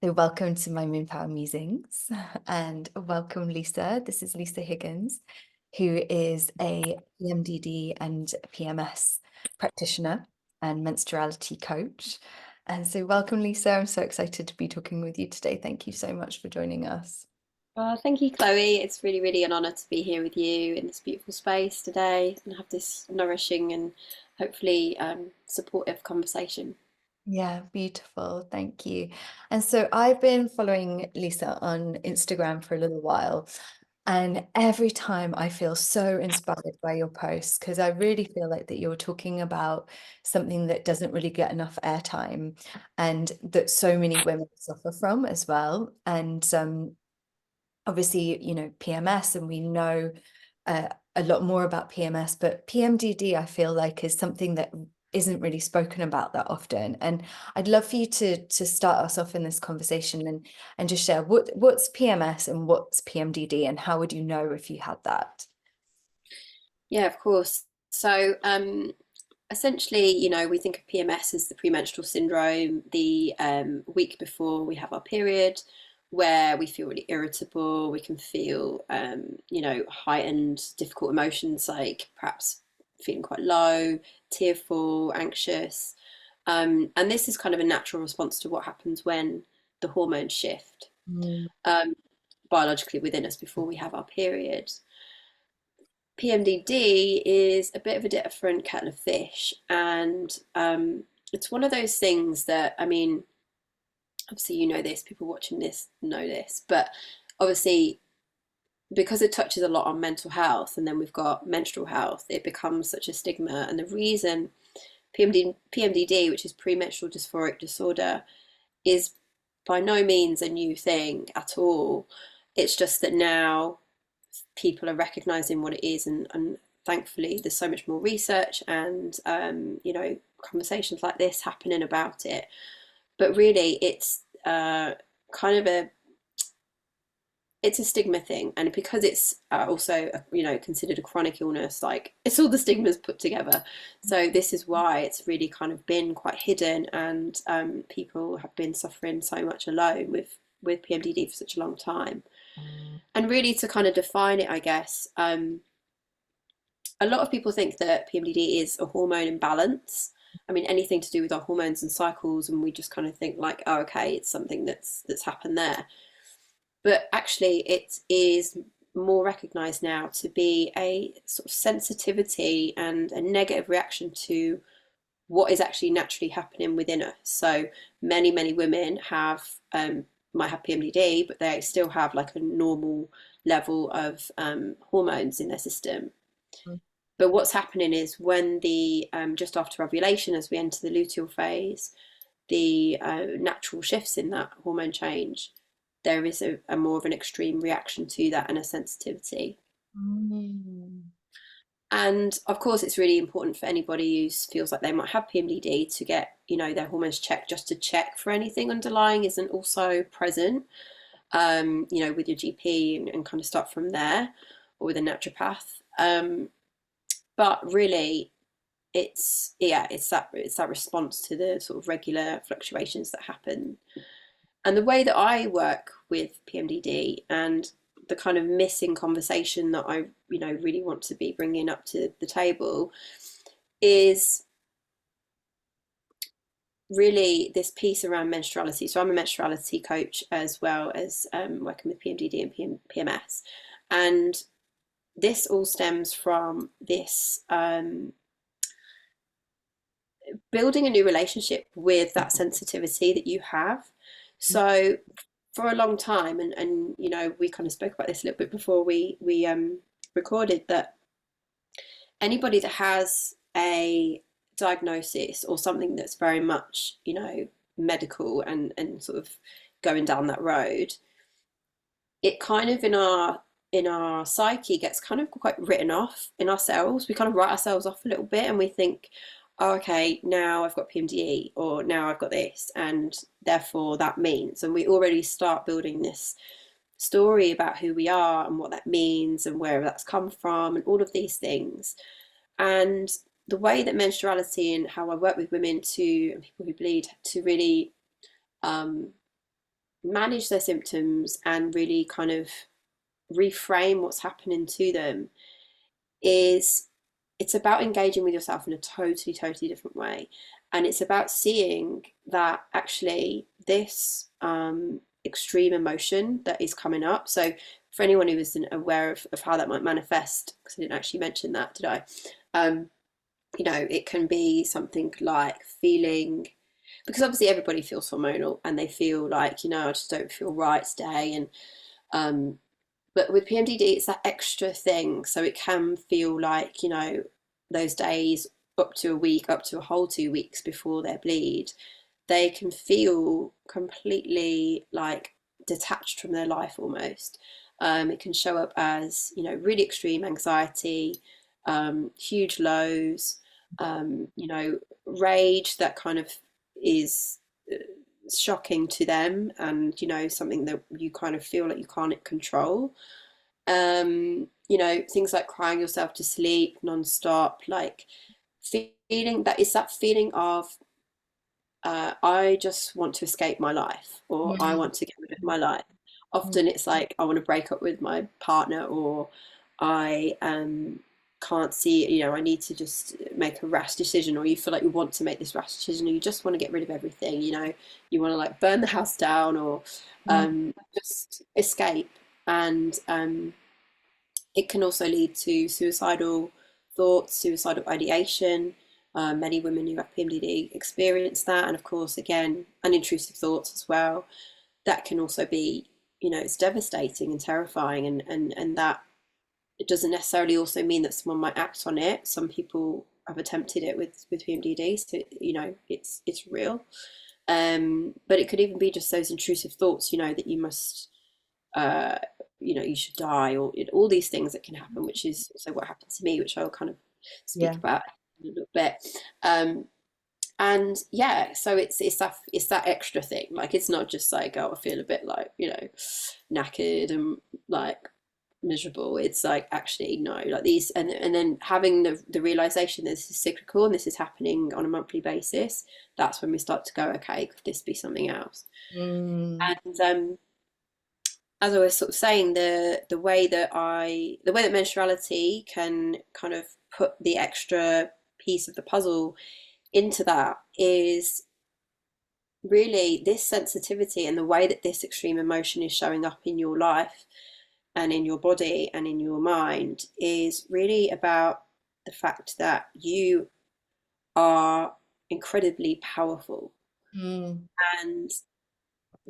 So welcome to my Moon Power Musings and welcome Lisa. This is Lisa Higgins, who is a PMDD and PMS practitioner and menstruality coach. And so welcome Lisa. I'm so excited to be talking with you today. Thank you so much for joining us. Thank you, Chloe. It's really an honour to be here with you in this beautiful space today and have this nourishing and hopefully supportive conversation. Yeah, beautiful. Thank you. And so I've been following Lisa on Instagram for a little while, and every time I feel so inspired by your posts because I really feel like that you're talking about something that doesn't really get enough airtime and that so many women suffer from as well. And obviously, PMS, and we know a lot more about PMS, but PMDD, I feel like, is something that isn't really spoken about that often. And I'd love for you to start us off in this conversation and just share what's PMS and what's PMDD, and how would you know if you had that? Yeah, of course. So essentially, we think of PMS as the premenstrual syndrome, the week before we have our period, where we feel really irritable. We can feel, heightened, difficult emotions like perhaps feeling quite low, tearful, anxious. And this is kind of a natural response to what happens when the hormones shift Mm. um, biologically within us before we have our period. PMDD is a bit of a different kettle of fish, and it's one of those things that, I mean, obviously, you know this, people watching this know this, but obviously, because it touches a lot on mental health, and then we've got menstrual health, it becomes such a stigma. And the reason PMDD, which is premenstrual dysphoric disorder, is by no means a new thing at all. It's just that now people are recognizing what it is, and thankfully there's so much more research and conversations like this happening about it. But really, it's kind of a stigma thing, and because it's also considered a chronic illness, like it's all the stigmas put together. So this is why it's really kind of been quite hidden, and people have been suffering so much alone with PMDD for such a long time. And really, to kind of define it, I guess, a lot of people think that PMDD is a hormone imbalance. I mean, anything to do with our hormones and cycles, and we just kind of think like, oh, okay, it's something that's happened there. But actually, it is more recognized now to be a sort of sensitivity and a negative reaction to what is actually naturally happening within us. So many women have might have PMDD, but they still have like a normal level of hormones in their system. But what's happening is when the just after ovulation, as we enter the luteal phase, the natural shifts in that hormone change, there is a more of an extreme reaction to that and a sensitivity. Mm. And of course, it's really important for anybody who feels like they might have PMDD to get, their hormones checked, just to check for anything underlying isn't also present, with your GP, and kind of start from there, or with a naturopath. But really, it's that response to the sort of regular fluctuations that happen. And the way that I work with PMDD, and the kind of missing conversation that I really want to be bringing up to the table, is really this piece around menstruality. So I'm a menstruality coach as well as working with PMDD and PMS, and this all stems from this building a new relationship with that sensitivity that you have. So for a long time, and we kind of spoke about this a little bit before we recorded, that anybody that has a diagnosis or something that's very much medical, and sort of going down that road, it kind of in our psyche gets kind of quite written off in ourselves. We kind of write ourselves off a little bit, and we think, oh, okay, now I've got PMDE, or now I've got this, and therefore that means, and we already start building this story about who we are and what that means and where that's come from and all of these things. And the way that menstruality, and how I work with women to, and people who bleed, to really manage their symptoms and really kind of reframe what's happening to them is it's about engaging with yourself in a totally different way. And it's about seeing that actually this extreme emotion that is coming up. So, for anyone who isn't aware of how that might manifest, because I didn't actually mention that, did I? Um, it can be something like feeling, because obviously everybody feels hormonal and they feel like, I just don't feel right today. And um, but with PMDD, it's that extra thing. So it can feel like, those days up to a week, up to a whole 2 weeks before their bleed, they can feel completely like detached from their life almost. It can show up as, really extreme anxiety, huge lows, rage that kind of is shocking to them, and something that you kind of feel like you can't control. Things like crying yourself to sleep non-stop, like feeling that is that feeling of I just want to escape my life, or I Mm, want to get rid of my life. mm, Often it's like I want to break up with my partner, or I can't see, I need to just make a rash decision, or you feel like you want to make this rash decision, or you just want to get rid of everything, you want to like burn the house down, or mm, just escape. And it can also lead to suicidal thoughts, suicidal ideation. Many women who have PMDD experience that, and of course, again, unintrusive thoughts as well. That can also be, it's devastating and terrifying, and that it doesn't necessarily also mean that someone might act on it. Some people have attempted it with PMDD, so it's real. But it could even be just those intrusive thoughts, that you must uh, you should die, or all these things that can happen, which is also what happened to me, which I'll kind of speak yeah. about in a little bit. Um, and yeah, so it's that extra thing. Like it's not just like, oh, I feel a bit like knackered and like miserable. It's like, actually no, like these, and then having the realization that this is cyclical and this is happening on a monthly basis. That's when we start to go, okay, could this be something else? Mm, And as I was sort of saying, the way that menstruality can kind of put the extra piece of the puzzle into that is really this sensitivity, and the way that this extreme emotion is showing up in your life and in your body and in your mind is really about the fact that you are incredibly powerful. mm, And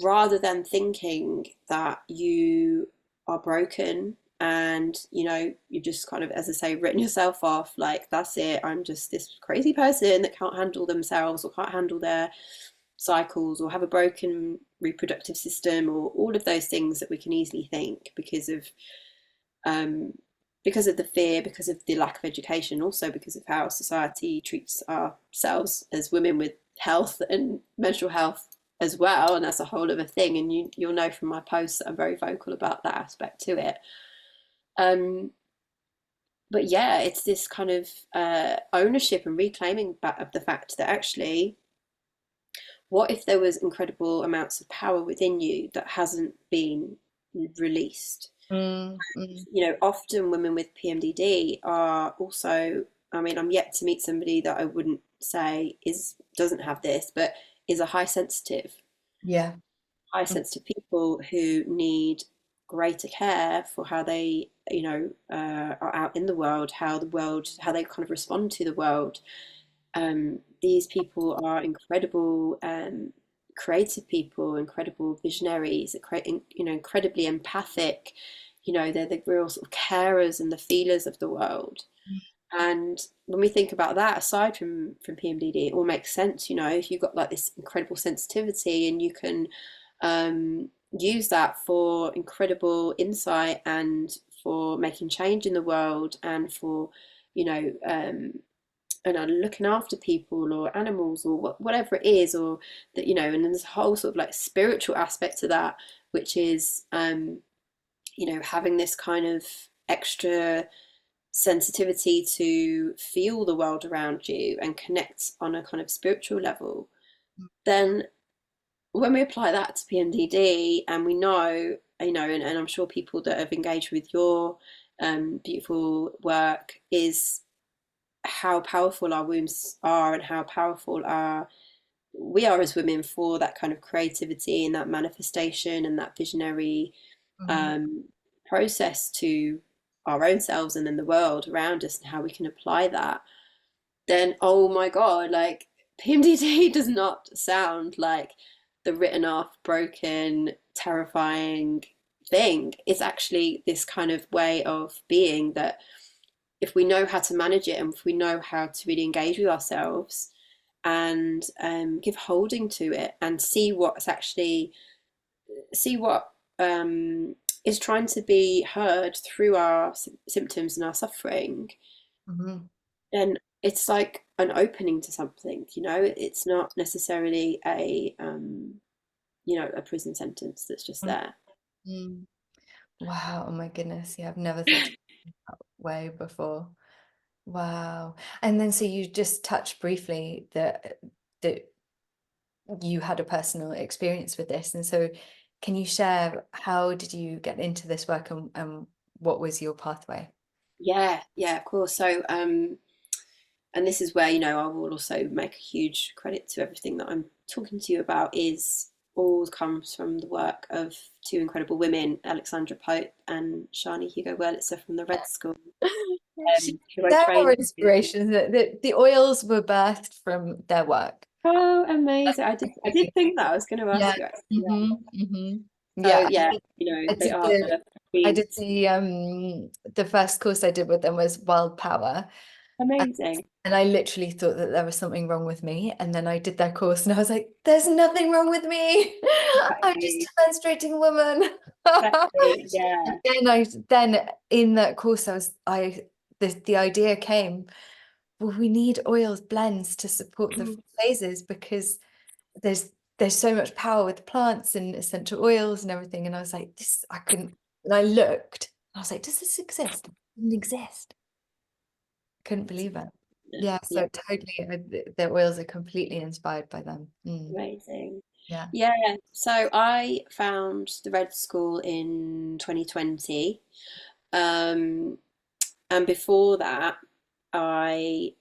rather than thinking that you are broken and you just kind of, as I say, written yourself off, like that's it, I'm just this crazy person that can't handle themselves or can't handle their cycles or have a broken reproductive system, or all of those things that we can easily think um, because of the fear, because of the lack of education, also because of how society treats ourselves as women with health and menstrual health as well. And that's a whole other thing. And you'll know from my posts that I'm very vocal about that aspect to it. Um, but yeah, it's this kind of ownership and reclaiming back of the fact that actually, what if there was incredible amounts of power within you that hasn't been released? mm, mm. Often women with PMDD are also, I mean, I'm yet to meet somebody that I wouldn't say doesn't have this, but is a Yeah. high Mm, sensitive people who need greater care for how they, are out in the world, how they kind of respond to the world. These people are incredible, creative people, incredible visionaries, incredibly empathic. They're the real sort of carers and the feelers of the world. And when we think about that, aside from PMDD, it all makes sense. If you've got like this incredible sensitivity and you can use that for incredible insight and for making change in the world, and for you know looking after people or animals or whatever it is, or that, and then there's a whole sort of like spiritual aspect to that, which is having this kind of extra sensitivity to feel the world around you and connect on a kind of spiritual level. Then when we apply that to PMDD, and we know, and I'm sure people that have engaged with your beautiful work, is how powerful our wombs are and how powerful we are as women for that kind of creativity and that manifestation and that visionary Mhm. um, process to our own selves and then the world around us, and how we can apply that. Then, oh my God, like PMDD does not sound like the written off, broken, terrifying thing. It's actually this kind of way of being that, if we know how to manage it and if we know how to really engage with ourselves and give holding to it and see what is trying to be heard through our symptoms and our suffering, Mhm. then it's like an opening to something. It's not necessarily a prison sentence that's just there. Mhm. Wow, oh my goodness. Yeah, I've never thought of it that way before. Wow. And then so you just touched briefly that you had a personal experience with this. And so can you share how did you get into this work and what was your pathway? Yeah, of course. So and this is where, I will also make a huge credit to everything that I'm talking to you about, is all comes from the work of two incredible women, Alexandra Pope and Shani Hugo Wurlitzer from the Red School, who I There were trained with. inspirations that the oils were birthed from their work. Oh, amazing. I did think that I was going to Yeah. ask you, actually. Yeah. So Yeah. yeah, I they did are the the I did queens. the first course I did with them was Wild Power. And, Amazing. and I literally thought that there was something wrong with me. And then I did their course and I was like, there's nothing wrong with me. I'm just Exactly. a menstruating woman. Exactly. Yeah. Then in that course the idea came, well, we need oils blends to support the phases because there's there's so much power with plants and essential oils and everything. And I was like, this I couldn't, and I looked, I was like, does this exist? It didn't exist. Couldn't believe it. Yeah, Yeah. so totally, the oils are completely inspired by them. Amazing. Yeah. Yeah. So I found the Red School in 2020. Um, and before that, I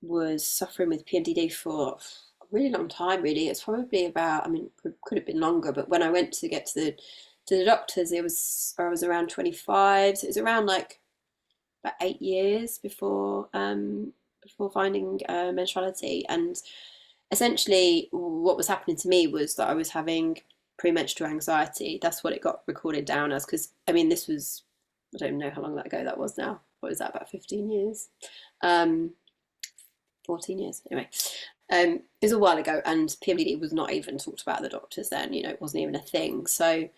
was suffering with PMDD for a really long time, really. It's probably about, I mean, could have been longer, but when I went to get to the doctors, I was around 25. So it was around like about 8 years before finding menstruality. And essentially, what was happening to me was that I was having premenstrual anxiety. That's what it got recorded down as. Because I mean, this was, I don't know how long ago that was now. What is that? About 15 years, um, 14 years. Anyway, it was a while ago, and PMDD was not even talked about at the doctors then. It wasn't even a thing. So,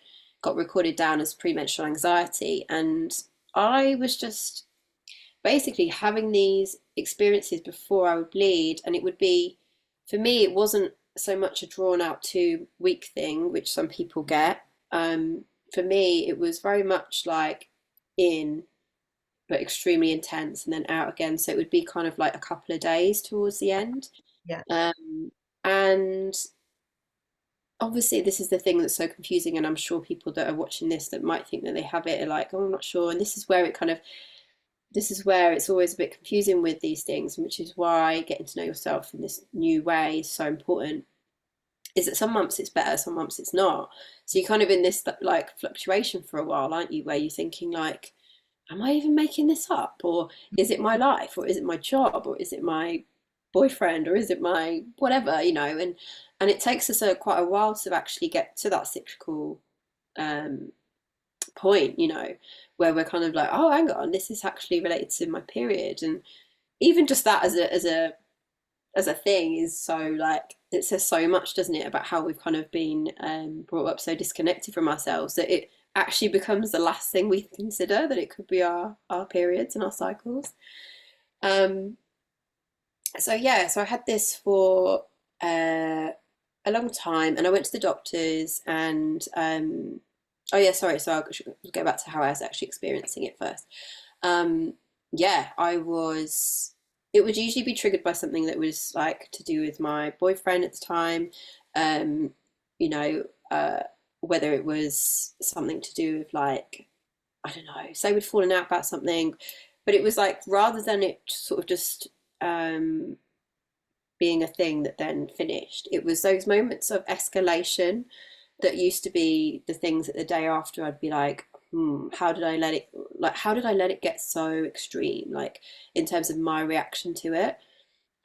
got recorded down as premenstrual anxiety, and I was just basically having these experiences before I would bleed, and it would be, for me, it wasn't so much a drawn out 2 week thing, which some people get. For me, it was very much like in, but extremely intense, and then out again. So it would be kind of like a couple of days towards the end. Yeah. And obviously, this is the thing that's so confusing, and I'm sure people that are watching this that might think that they have it are like, oh, I'm not sure. And this is where it's always a bit confusing with these things, which is why getting to know yourself in this new way is so important. Is that some months it's better, some months it's not. So you're kind of in this like fluctuation for a while, aren't you? Where you're thinking like, am I even making this up? Or is it my life? Or is it my job? Or is it my boyfriend? Or is it my whatever, and it takes us quite a while to actually get to that cyclical um, point, where we're kind of like, oh, hang on, this is actually related to my period. And even just that as a thing is so, like, it says so much, doesn't it, about how we've kind of been brought up so disconnected from ourselves that it actually becomes the last thing we consider, that it could be our periods and our cycles. Um, so yeah, so I had this for a long time, and I went to the doctors, and oh yeah, sorry. So I should go back to how I was actually experiencing it first. Um, yeah, I was. It would usually be triggered by something that was like to do with my boyfriend at the time. Um, you know, whether it was something to do with like, I don't know, say we'd fallen out about something, but it was like rather than it sort of just um, being a thing that then finished, it was those moments of escalation that used to be the things that the day after I'd be like, how did I let it, like, how did I let it get so extreme, like in terms of my reaction to it?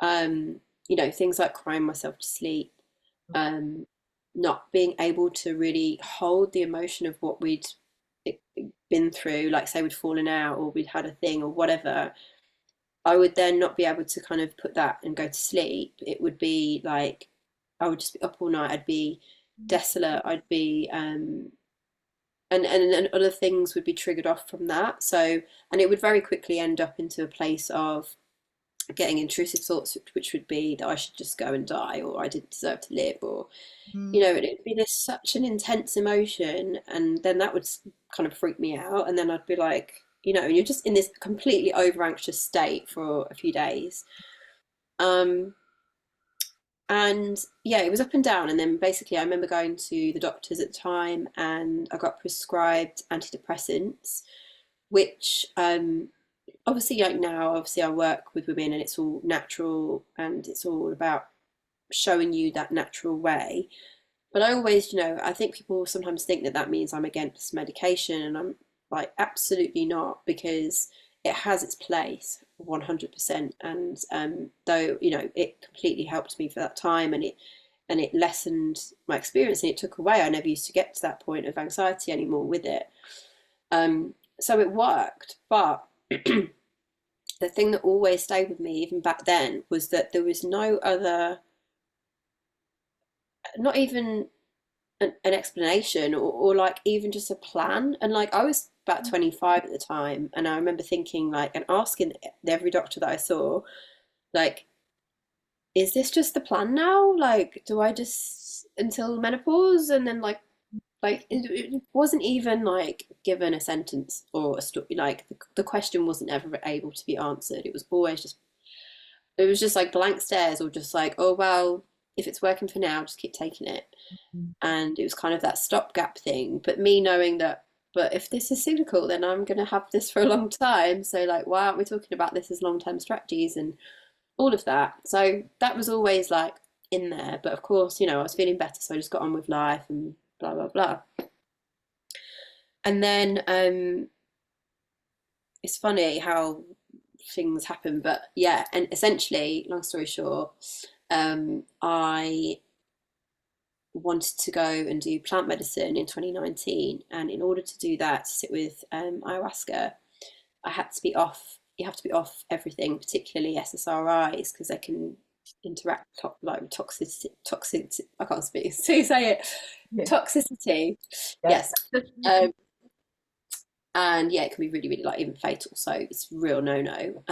Um, things like crying myself to sleep, um, not being able to really hold the emotion of what we'd been through, like say we'd fallen out or we'd had a thing or whatever. I would then not be able to kind of put that and go to sleep. It would be like I would just be up all night. I'd be desolate. I'd be and other things would be triggered off from that. So, and it would very quickly end up into a place of getting intrusive thoughts, which would be that I should just go and die, or I didn't deserve to live, or Mm. it'd be this such an intense emotion, and then that would kind of freak me out, and then I'd be like, and you're just in this completely over anxious state for a few days. Um, and yeah, it was up and down, and then basically I remember going to the doctors at the time, and I got prescribed antidepressants, which obviously like now obviously I work with women and it's all natural and it's all about showing you that natural way. But I always, I think people sometimes think that that means I'm against medication, and I'm like, absolutely not, because it has its place 100%. And though, it completely helped me for that time, and it lessened my experience, and it took away, I never used to get to that point of anxiety anymore with it. So it worked. But the thing that always stayed with me, even back then, was that there was no other, not even an explanation, or like even just a plan. And like I was about 25 at the time, and I remember thinking like and asking every doctor that I saw, like, is this just the plan now? Like, do I just until menopause, and then like it wasn't even like given a sentence or a story. Like the question wasn't ever able to be answered. It was always just, it was just like blank stares, or just like, oh well, if it's working for now, just keep taking it. And it was kind of that stopgap thing. But me knowing that, but if this is cyclical, then I'm going to have this for a long time. So like, why aren't we talking about this as long-term strategies and all of that? So that was always like in there. But of course, I was feeling better, so I just got on with life and blah blah blah. And then it's funny how things happen, but yeah. And essentially, long story short, I wanted to go and do plant medicine in 2019, and in order to do that, to sit with ayahuasca, I had to be off. You have to be off everything, particularly SSRIs, because they can interact like toxic. I can't speak. So say it. Yeah. Toxicity. Yes. Yes. Um, and yeah, it can be really, really like even fatal. So it's real no.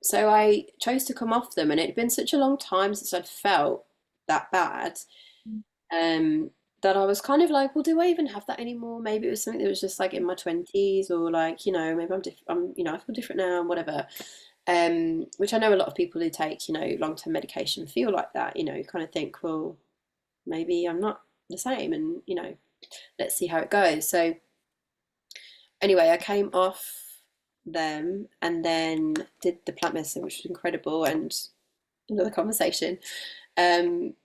So I chose to come off them, and it had been such a long time since I'd felt that bad, um, that I was kind of like, well, do I even have that anymore? Maybe it was something that was just like in my 20s, or like, maybe I'm, I feel different now and whatever. Which I know a lot of people who take, long-term medication feel like that, you kind of think, well, maybe I'm not the same, and, let's see how it goes. So anyway, I came off them and then did the plant medicine, which was incredible, and another conversation. Um,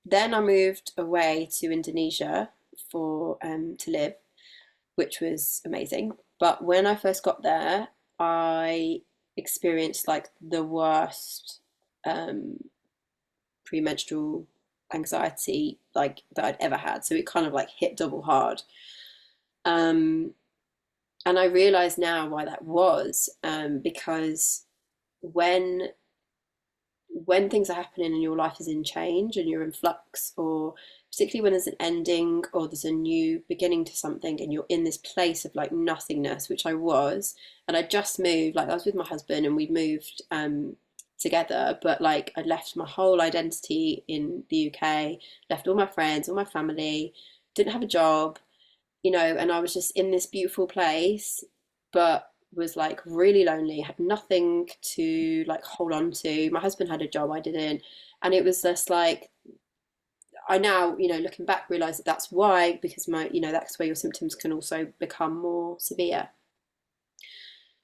Then I moved away to Indonesia for to live, which was amazing. But when I first got there, I experienced like the worst um, premenstrual anxiety like that I'd ever had. So it kind of like hit double hard. Um, and I realize now why that was, because when things are happening and your life is in change and you're in flux, or particularly when there's an ending or there's a new beginning to something, and you're in this place of like nothingness, which I was. And I just moved, like I was with my husband and we moved together, but like I'd left my whole identity in the UK, left all my friends, all my family, didn't have a job, and I was just in this beautiful place, but was like really lonely, had nothing to like hold on to. My husband had a job, I didn't. And it was just like, I now, looking back, realize that that's why, because that's where your symptoms can also become more severe.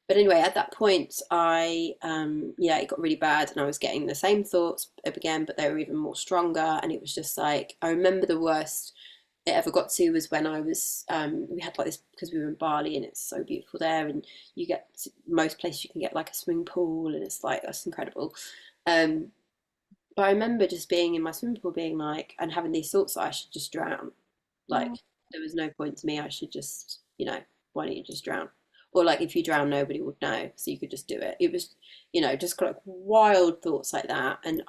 But anyway, at that point, yeah, it got really bad, and I was getting the same thoughts again, but they were even more stronger. And it was just like, I remember the worst it ever got to was when I was, we had like this, because we were in Bali and it's so beautiful there, and you get most places you can get like a swimming pool, and it's like, that's incredible. Um, but I remember just being in my swimming pool, being like, and having these thoughts that I should just drown. Like, Mm. there was no point to me. I should just, why don't you just drown? Or like, if you drown, nobody would know, so you could just do it. It was, just like wild thoughts like that. And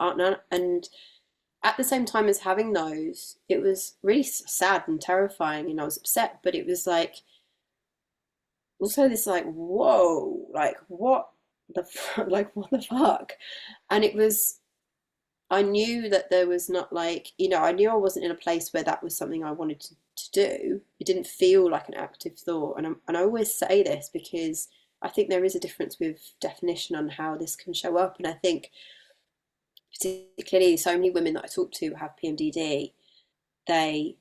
at the same time as having those, it was really sad and terrifying, and I was upset. But it was like also this like, whoa, like what like what the fuck? And it was, I knew that there was not like, I knew I wasn't in a place where that was something I wanted to do. It didn't feel like an active thought. And I always say this because I think there is a difference with definition on how this can show up. And I think particularly so many women that I talk to have PMDD, they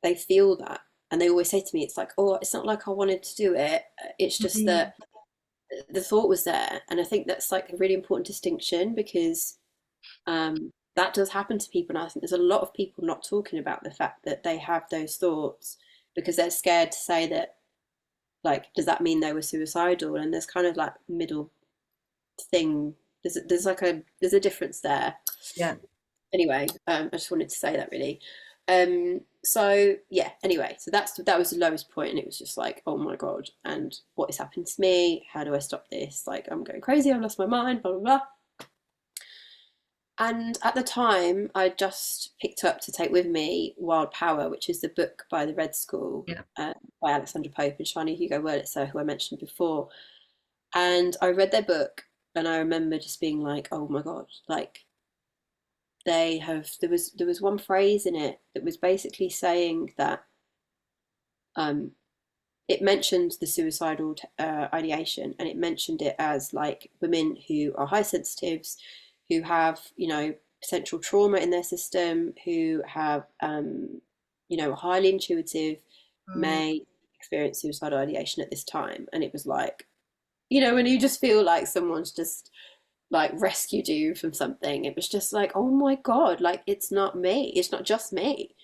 they feel that. And they always say to me, it's like, oh, it's not like I wanted to do it. It's just Mm. that the thought was there. And I think that's like a really important distinction, because that does happen to people. And I think there's a lot of people not talking about the fact that they have those thoughts because they're scared to say that, like, does that mean they were suicidal? And there's kind of like middle thing. There's a difference there. Yeah. Anyway, I just wanted to say that really. So yeah, anyway, so that was the lowest point, and it was just like, oh my God, and what is happening to me? How do I stop this? Like, I'm going crazy, I've lost my mind, blah blah blah. And at the time, I just picked up to take with me Wild Power, which is the book by the Red School, Yeah. by Alexandra Pope and Shani Hugo Wurlitzer, who I mentioned before. And I read their book, and I remember just being like, oh my God, like there was one phrase in it that was basically saying that um, it mentioned the suicidal ideation, and it mentioned it as like women who are high sensitives, who have potential trauma in their system, who have highly intuitive, Mm. may experience suicidal ideation at this time. And it was like, when you just feel like someone's just like rescued you from something, it was just like, oh my God, like it's not me, it's not just me,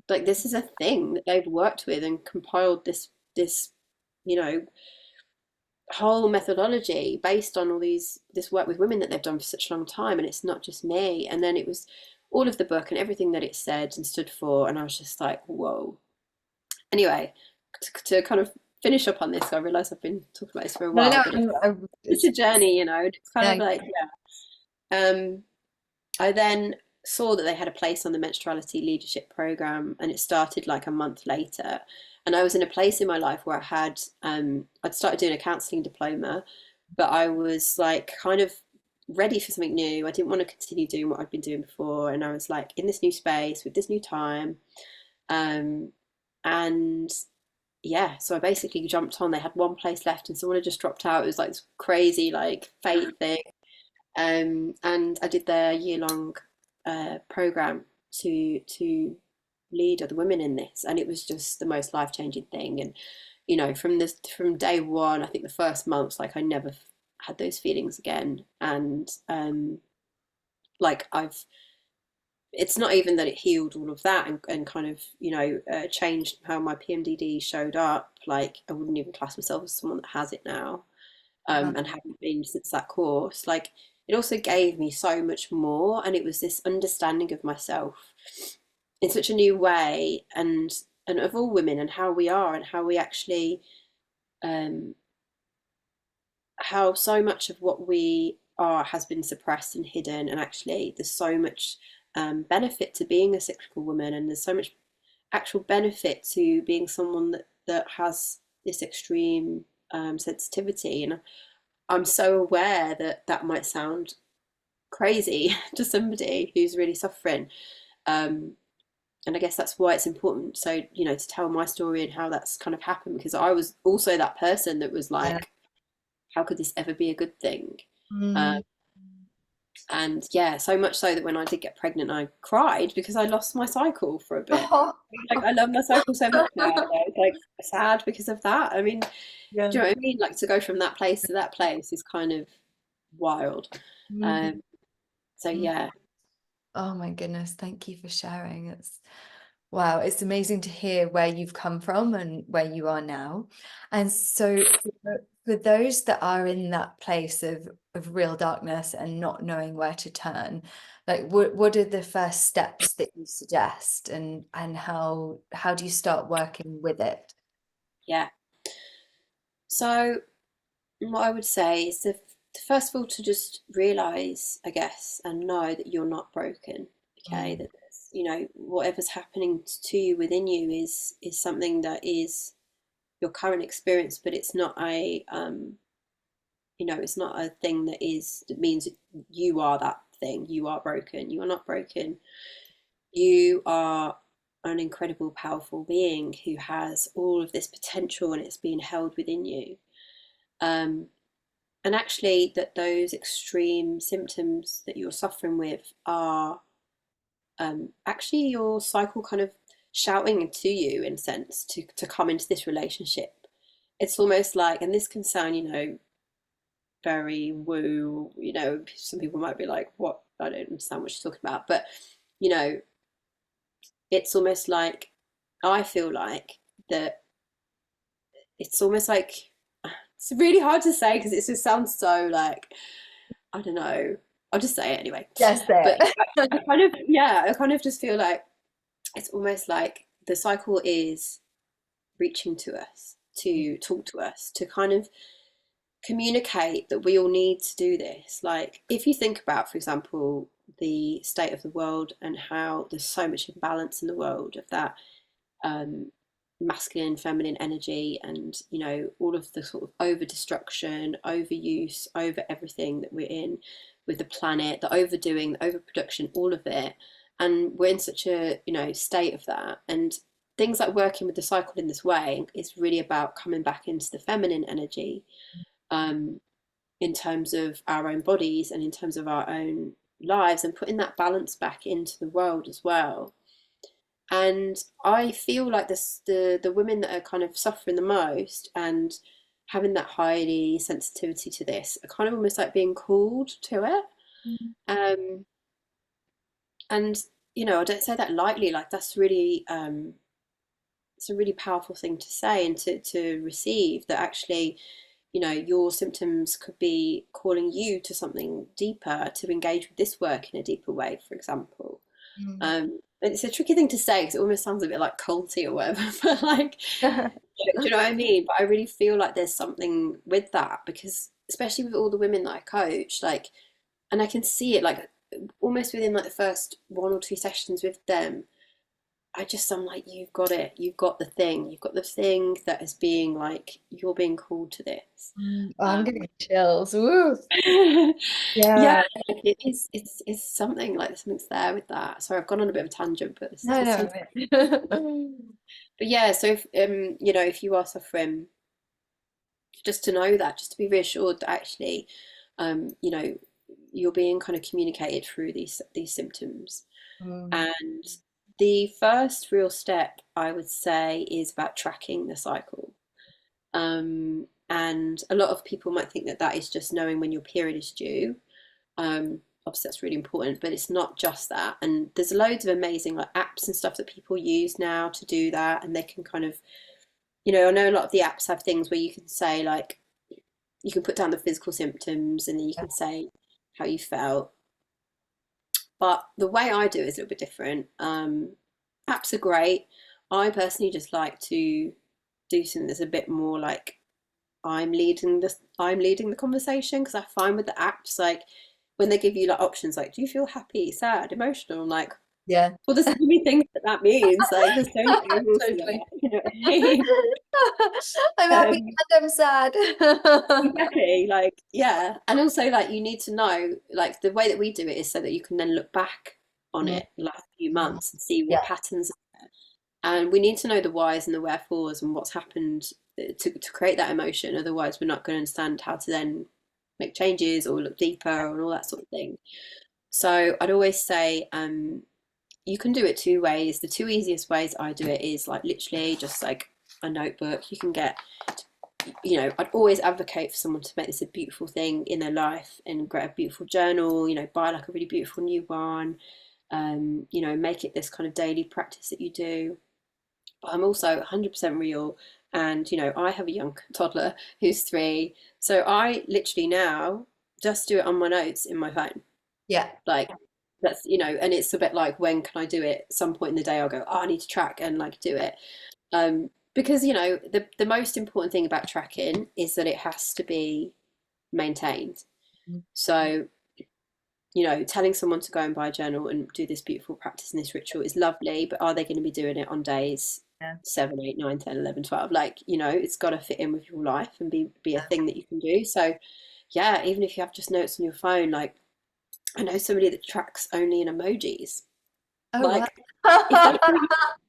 like this is a thing that they've worked with and compiled this you know whole methodology based on all this work with women that they've done for such a long time, and it's not just me. And then it was all of the book and everything that it said and stood for, and I was just like, whoa. Anyway, to kind of finish up on this, I realize I've been talking about this for a No, while, no, but it's it's, a journey, it's kind yeah. of like, yeah. I then saw that they had a place on the menstruality leadership program, and it started like a month later. And I was in a place in my life where I'd started doing a counselling diploma, but I was like kind of ready for something new. I didn't want to continue doing what I'd been doing before, and I was like in this new space with this new time. Um, and yeah, so I basically jumped on. They had one place left, and someone had just dropped out. It was like this crazy like fate thing. And I did their year-long program to lead other women in this, and it was just the most life-changing thing. And from day one, I think the first months, like I never had those feelings again. And like it's not even that it healed all of that and kind of changed how my PMDD showed up. Like I wouldn't even class myself as someone that has it now, Wow. and haven't been since that course. Like it also gave me so much more, and it was this understanding of myself in such a new way, and of all women, and how we are, and how we actually, um, how so much of what we are has been suppressed and hidden, and actually there's so much benefit to being a cyclical woman, and there's so much actual benefit to being someone that has this extreme sensitivity. And I'm so aware that that might sound crazy to somebody who's really suffering. Um, and I guess that's why it's important. So, to tell my story and how that's kind of happened, because I was also that person that was Yeah. like, how could this ever be a good thing? Um, Mm. And yeah, so much so that when I did get pregnant, I cried because I lost my cycle for a bit. Oh. Like, I love my cycle so much now. And I was like sad because of that. I mean, do Yeah. you know what I mean? Like, to go from that place to that place is kind of wild. Mhm. Um, so Mm. yeah, Oh my goodness, thank you for sharing. It's wow, it's amazing to hear where you've come from and where you are now. And so for those that are in that place of real darkness and not knowing where to turn, like what are the first steps that you suggest, and how do you start working with it? yeah. So what I would say is first of all to just realize, I guess, and know that you're not broken. Okay, Mm, that whatever's happening to you within you is something that is your current experience, but it's not it's not a thing that means you are that thing. You are broken. You are not broken. You are an incredible, powerful being who has all of this potential, and it's being held within you. Um, and actually, that those extreme symptoms that you're suffering with are actually your cycle kind of shouting to you, in a sense, to come into this relationship. It's almost like, and this can sound, very woo, some people might be like, what? I don't understand what she's talking about. But, you know, it's almost like, I feel like that it's almost like, it's really hard to say because it just sounds so like, I don't know. I'll just say it anyway. yes, But there. I kind of just feel like it's almost like the cycle is reaching to us, to talk to us, to kind of communicate that we all need to do this. Like, if you think about, for example, the state of the world and how there's so much imbalance in the world of that um, masculine, feminine energy, and all of the sort of over destruction, overuse, over everything that we're in with the planet, the overdoing, the overproduction, all of it, and we're in such a state of that. And things like working with the cycle in this way is really about coming back into the feminine energy, um, in terms of our own bodies and in terms of our own lives, and putting that balance back into the world as well. And I feel like the women that are kind of suffering the most and having that highly sensitivity to this are kind of almost like being called to it. Um, and I don't say that lightly. Like, that's really it's a really powerful thing to say and to receive, that actually your symptoms could be calling you to something deeper, to engage with this work in a deeper way, for example. Mm. It's a tricky thing to say because it almost sounds a bit like culty or whatever, but like, do you know what I mean? But I really feel like there's something with that, because especially with all the women that I coach, like, and I can see it like almost within like the first one or two sessions with them, I'm like, you've got it. You've got the thing. You've got the thing that is being like, you're being called to this. Oh, I'm Um, getting chills. Woo. yeah, Yeah. like it's something like something's there with that. Sorry, I've gone on a bit of a tangent, but No, this no. seems. But yeah, so if if you are suffering, just to know that, just to be reassured that actually, you know, you're being kind of communicated through these symptoms. Mm, And the first real step, I would say, is about tracking the cycle. And a lot of people might think that that is just knowing when your period is due. Obviously, that's really important, but it's not just that. And there's loads of amazing like apps and stuff that people use now to do that, and they can kind of, I know a lot of the apps have things where you can say like, you can put down the physical symptoms, and then you yeah. can say how you felt. But the way I do it is a little bit different. Apps are great. I personally just like to do something that's a bit more like, I'm leading the conversation, because I find with the apps, like, when they give you like options like, do you feel happy, sad, emotional? I'm like, Yeah. well, there's so many things that means. Like, there's so many variables to Totally. that. You know what I mean? I'm happy Um, and I'm sad. exactly. Like, yeah, and also like you need to know, like, the way that we do it is so that you can then look back on Mm, it like a few mm, months and see what yeah. patterns. And we need to know the whys and the wherefores and what's happened to create that emotion. Otherwise, we're not going to understand how to then make changes or look deeper and all that sort of thing. So I'd always say you can do it two ways. The two easiest ways I do it is like literally just like a notebook. You can get, you know, I'd always advocate for someone to make this a beautiful thing in their life and get a beautiful journal, you know, buy like a really beautiful new one, you know, make it this kind of daily practice that you do. But I'm also 100% real. And, you know, I have a young toddler who's 3. So I literally now just do it on my notes in my phone. Yeah. Like, that's, you know, and it's a bit like, when can I do it? At some point in the day, I'll go, oh, I need to track and like do it. Because, you know, the most important thing about tracking is that it has to be maintained. Mhm. So, you know, telling someone to go and buy a journal and do this beautiful practice and this ritual is lovely, but are they going to be doing it on days Yeah. 7, 8, 9, 10, 11, 12? Like, you know, it's got to fit in with your life and be a thing that you can do. So, yeah, even if you have just notes on your phone, like I know somebody that tracks only in emojis. Oh, wow. Like, if that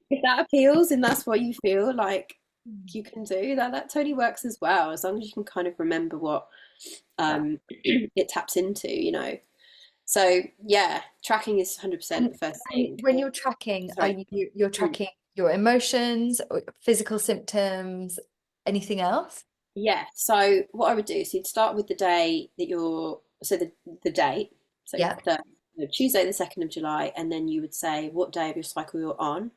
if that appeals and that's what you feel like you can do, that totally works as well, as long as you can kind of remember what Wow. it taps into, you know. So yeah, tracking is 100% the And, first and thing. when you're tracking, are Sorry. you're Mm. tracking your emotions, or physical symptoms, anything else? Yeah. So what I would do, so you'd start with the day that you're, so the date, so Yeah. Tuesday the 2nd of July, and then you would say what day of your cycle you're on.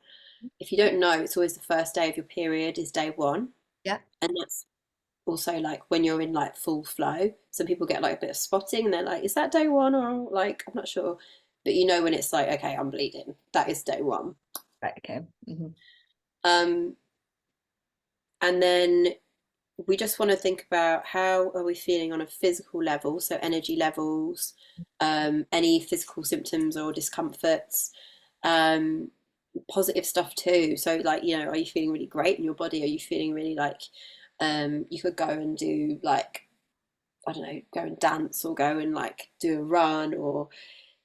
If you don't know, it's always the first day of your period is day 1, Yeah. and that's also like when you're in like full flow. Some people get like a bit of spotting and they're like, is that day 1 or like I'm not sure. But you know when it's like, okay, I'm bleeding. That is day 1. Right. Okay. Hmm. Um, and then we just want to think about how are we feeling on a physical level, so energy levels, any physical symptoms or discomforts, um, positive stuff too. So like, you know, are you feeling really great in your body? Are you feeling really like you could go and do like, I don't know, go and dance or go and like do a run, or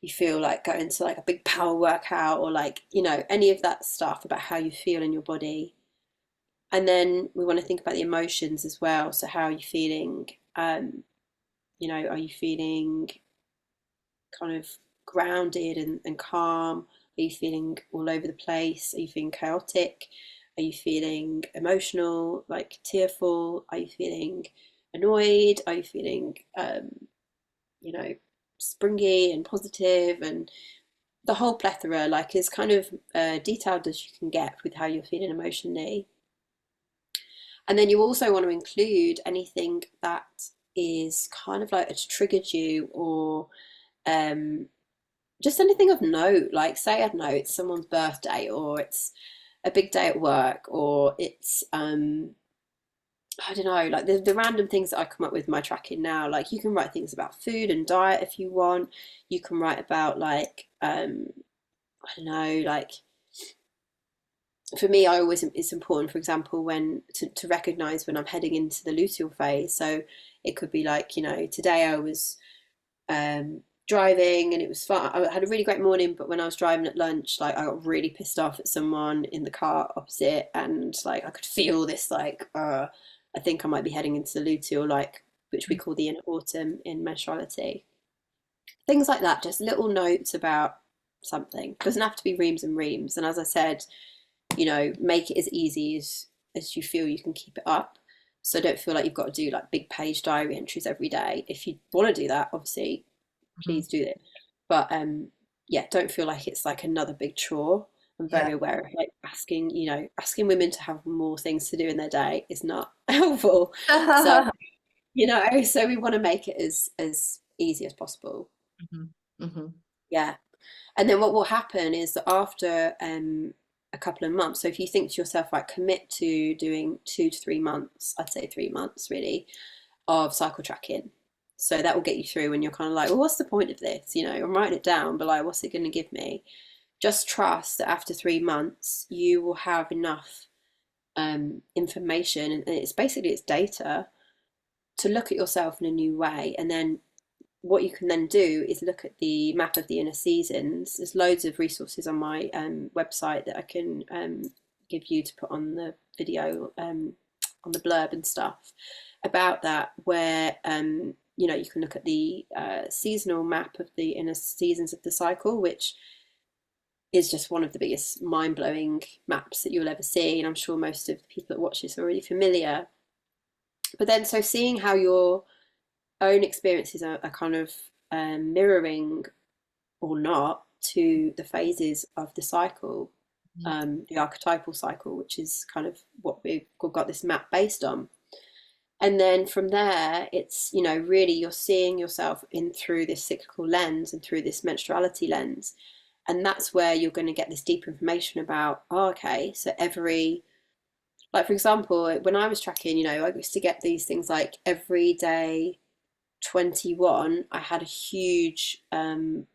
you feel like going to like a big power workout, or like, you know, any of that stuff about how you feel in your body. And then we want to think about the emotions as well. So how are you feeling? You know, are you feeling kind of grounded and calm? Are you feeling all over the place? Are you feeling chaotic? Are you feeling emotional, like tearful? Are you feeling annoyed? Are you feeling, you know, springy and positive, and the whole plethora, like as kind of detailed as you can get with how you're feeling emotionally. And then you also want to include anything that is kind of like it's triggered you, or um, just anything of note. Like, say, I don't know, it's someone's birthday, or it's a big day at work, or it's, I don't know, like the random things that I come up with my tracking now. Like, you can write things about food and diet if you want. You can write about, like, I don't know, like, for me, I always it's important, for example, when to recognize when I'm heading into the luteal phase. So it could be like, you know, today I was driving and it was fun. I had a really great morning, but when I was driving at lunch, like I got really pissed off at someone in the car opposite, and like I could feel this like I think I might be heading into the luteal, like which we call the inner autumn in menstruality. Things like that, just little notes about something. It doesn't have to be reams and reams. And as I said, you know, make it as easy as you feel you can keep it up. So don't feel like you've got to do like big page diary entries every day. If you want to do that, obviously, Hmm. please do it. But yeah, don't feel like it's like another big chore. I'm Yeah. very aware of like asking, you know, asking women to have more things to do in their day is not helpful. So, you know, so we want to make it as easy as possible. Hmm. Hmm. Yeah. And then what will happen is that after a couple of months, so if you think to yourself, like, commit to doing 2 to 3 months, I'd say 3 months really, of cycle tracking. So that will get you through when you're kind of like, well, what's the point of this? You know, I'm writing it down, but like, what's it going to give me? Just trust that after 3 months, you will have enough information, and it's data to look at yourself in a new way. And then what you can then do is look at the map of the inner seasons. There's loads of resources on my website that I can give you to put on the video, on the blurb and stuff about that, where you can look at the seasonal map of the inner seasons of the cycle, which is just one of the biggest mind-blowing maps that you'll ever see. And I'm sure most of the people that watch this are already familiar. But then, so seeing how your own experiences are kind of mirroring or not to the phases of the cycle, the archetypal cycle, which is kind of what we've got this map based on. And then from there, it's, really you're seeing yourself in through this cyclical lens and through this menstruality lens. And that's where you're going to get this deeper information about, oh, okay, so like for example, when I was tracking, I used to get these things like every day 21, I had a huge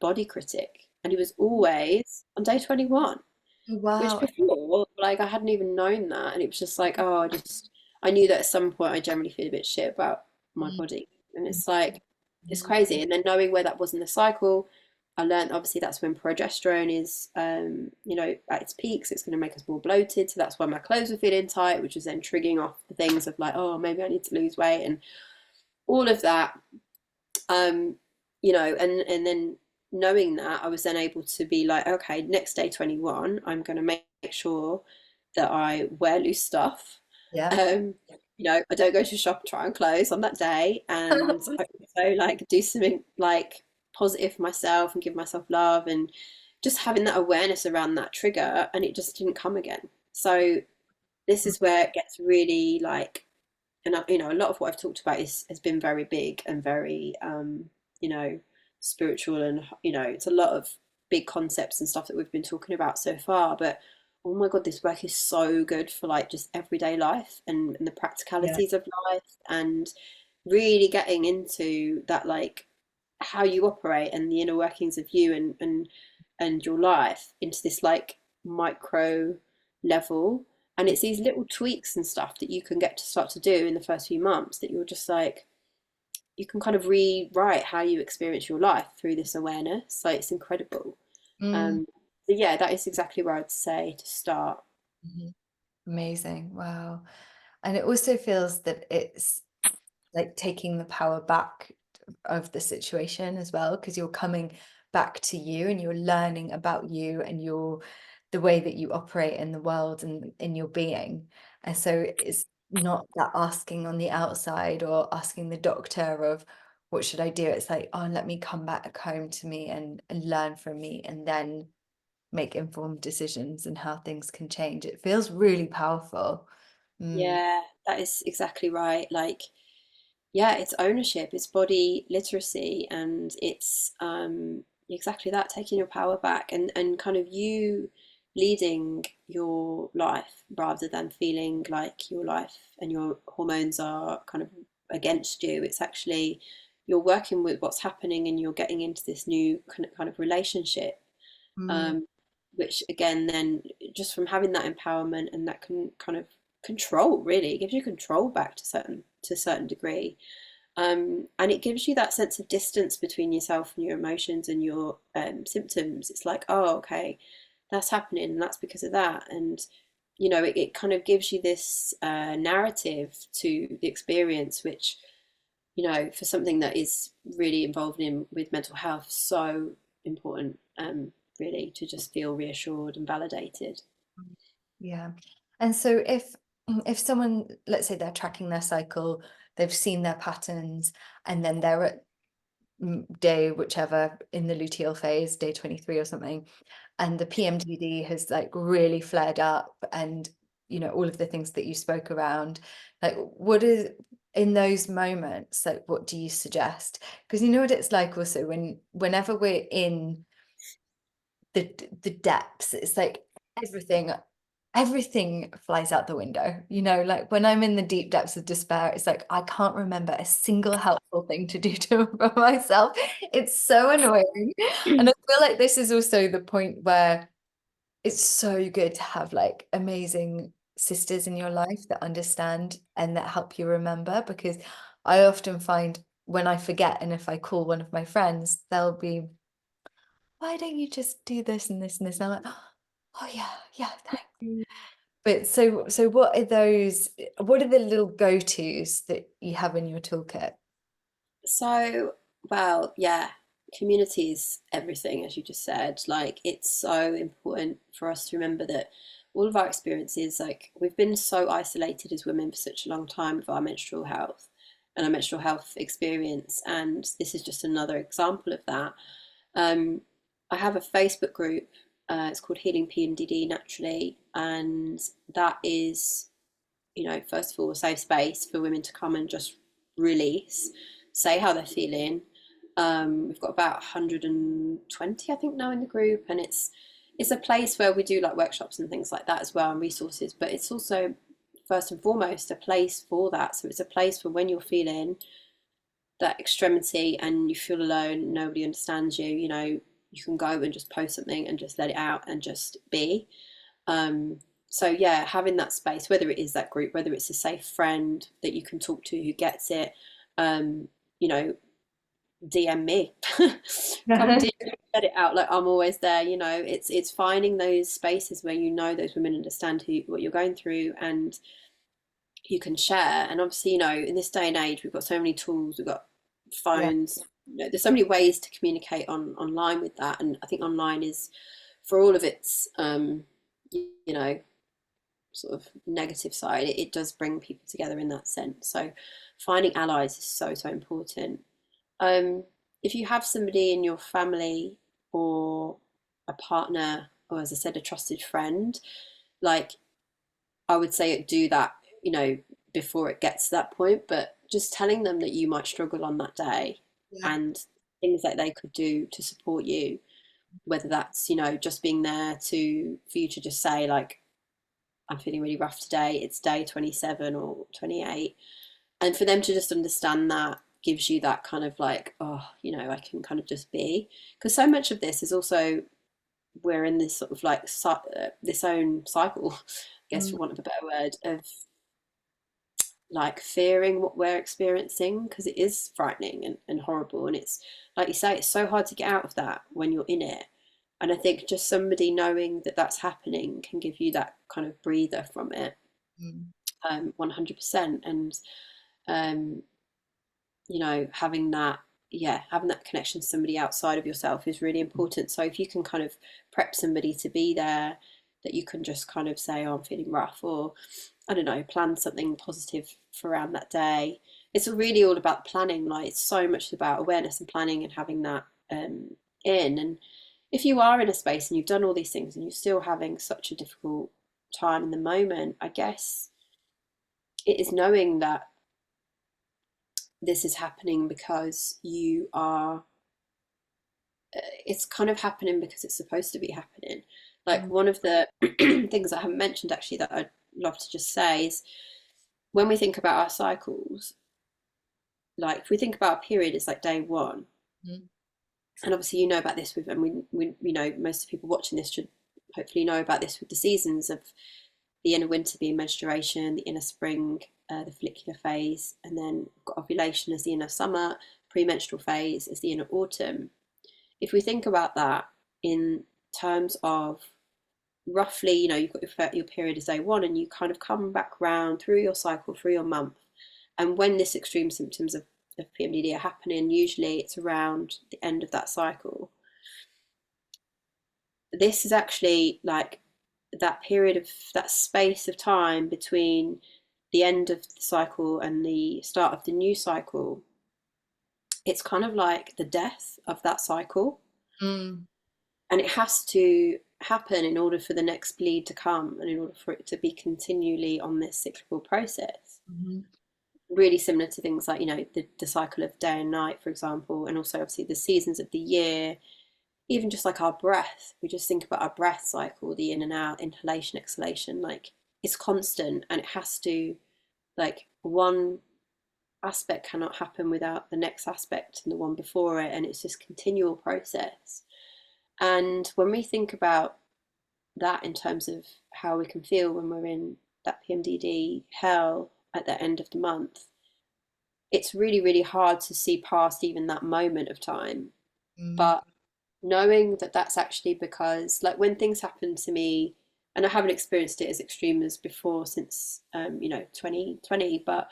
body critic, and he was always on day 21, which Wow. before, like, I hadn't even known that. And it was just like, oh, I knew that at some point I generally feel a bit shit about my body. And it's like, it's crazy. And then knowing where that was in the cycle, I learned obviously that's when progesterone is, at its peaks. It's going to make us more bloated. So that's why my clothes were feeling tight, which was then triggering off the things of like, oh, maybe I need to lose weight and all of that. um and then knowing that, I was then able to be like, okay, next day 21, I'm going to make sure that I wear loose stuff. Yeah. um I don't go to shop and try on clothes on that day, and I also like do something like positive for myself and give myself love, and just having that awareness around that trigger, and it just didn't come again. So this is where it gets really like, and a lot of what I've talked about has been very big and very you know spiritual, and it's a lot of big concepts and stuff that we've been talking about so far. But oh my god, this work is so good for like just everyday life, and the Yeah. practicalities of life, and really getting into that, like how you operate and the inner workings of you, and your life into this like micro level. And it's these little tweaks and stuff that you can get to start to do in the first few months, that you're just like, you can kind of rewrite how you experience your life through this awareness. So it's incredible. Mm. um but yeah, that is exactly where I'd say to start. Mhm. Amazing. Wow. And it also feels that it's like taking the power back of the situation as well, because you're coming back to you and you're learning about you and your the way that you operate in the world and in your being. And so it's not that asking on the outside or asking the doctor of what should I do? It's like, oh, let me come back home to me and learn from me and then make informed decisions and how things can change. It feels really powerful. Mm, Yeah, that is exactly right. Like, yeah, it's ownership, it's body literacy, and it's exactly that, taking your power back, and kind of you leading your life rather than feeling like your life and your hormones are kind of against you. It's actually, you're working with what's happening, and you're getting into this new kind of relationship, mm, um, which again, then just from having that empowerment and that can kind of control, really, it gives you control back to a certain degree. And it gives you that sense of distance between yourself and your emotions and your symptoms. It's like, oh, okay, that's happening, and that's because of that. And it kind of gives you this narrative to the experience, which, for something that is really involved in with mental health, so important, really, to just feel reassured and validated. yeah. And so if someone, let's say they're tracking their cycle, they've seen their patterns, and then they're at day whichever in the luteal phase, day 23 or something, and the PMDD has like really flared up, and all of the things that you spoke around, like what is in those moments, like what do you suggest? Because you know what it's like also whenever we're in the depths, it's like everything everything flies out the window. Like when I'm in the deep depths of despair, it's like I can't remember a single helpful thing to do to for myself. It's so annoying. And I feel like this is also the point where it's so good to have like amazing sisters in your life that understand and that help you remember, because I often find when I forget, and if I call one of my friends, they'll be, why don't you just do this and this and this? And I'm like, oh yeah, yeah, thanks. But so what are the little go-tos that you have in your toolkit? So, well, yeah, community is everything, as you just said. Like, it's so important for us to remember that all of our experiences, like, we've been so isolated as women for such a long time with our menstrual health and our menstrual health experience. And this is just another example of that. Um, I have a Facebook group, it's called Healing PMDD Naturally. And that is, first of all, a safe space for women to come and just release, say how they're feeling. We've got about 120, I think, now in the group, and it's a place where we do like workshops and things like that as well, and resources. But it's also first and foremost a place for that. So it's a place for when you're feeling that extremity and you feel alone, nobody understands you. You can go and just post something and just let it out and just be. So yeah, having that space, whether it is that group, whether it's a safe friend that you can talk to who gets it, um, you know, DM me, come DM me, let it out. Like, I'm always there. It's finding those spaces where those women understand what you're going through, and you can share. And obviously, in this day and age, we've got so many tools, we've got Yeah. phones. There's so many ways to communicate online with that, and I think online is, for all of its you know sort of negative side, it does bring people together in that sense. So finding allies is so, so important. Um, if you have somebody in your family or a partner, or as I said, a trusted friend, like, I would say do that, before it gets to that point, but just telling them that you might struggle on that day, Yeah. and things that they could do to support you, whether that's, just being there for you to just say, like, I'm feeling really rough today. It's day 27 or 28. And for them to just understand that gives you that kind of like, oh, I can kind of just be. Because so much of this is also, we're in this sort of like this own cycle, I guess, for Mm. want of a better word, of like fearing what we're experiencing, because it is frightening and horrible. And it's, like you say, it's so hard to get out of that when you're in it. And I think just somebody knowing that that's happening can give you that kind of breather from it, Mm. 100%. And um, having that, yeah, having that connection to somebody outside of yourself is really important. So if you can kind of prep somebody to be there, that you can just kind of say, oh, I'm feeling rough, or I don't know, plan something positive for around that day. It's really all about planning. Like, it's so much about awareness and planning and having that in. And if you are in a space and you've done all these things and you're still having such a difficult time in the moment, I guess it is knowing that this is happening because you are, it's kind of happening because it's supposed to be happening. Like, Mm. one of the things I haven't mentioned actually that I'd love to just say is, when we think about our cycles, like if we think about a period as like day one, Mm. and obviously about this with, and we most of the people watching this should hopefully know about this with the seasons of the inner winter being menstruation, the inner spring, the follicular phase, and then we've got ovulation as the inner summer, premenstrual phase as the inner autumn. If we think about that in terms of roughly, you've got your period as day one, and you kind of come back round through your cycle, through your month. And when this extreme symptoms of PMDD are happening, usually it's around the end of that cycle. This is actually like that period of that space of time between the end of the cycle and the start of the new cycle. It's kind of like the death of that cycle, Mm. and it has to happen in order for the next bleed to come, and in order for it to be continually on this cyclical process. Mhm. Really similar to things like, the cycle of day and night, for example, and also obviously the seasons of the year. Even just like our breath, we just think about our breath cycle, the in and out, inhalation, exhalation, like, it's constant, and it has to, like, one aspect cannot happen without the next aspect and the one before it, and it's this continual process. And when we think about that in terms of how we can feel when we're in that PMDD hell at the end of the month, it's really, really hard to see past even that moment of time. Mm. But knowing that that's actually because, like, when things happen to me, and I haven't experienced it as extreme as before since 2020, but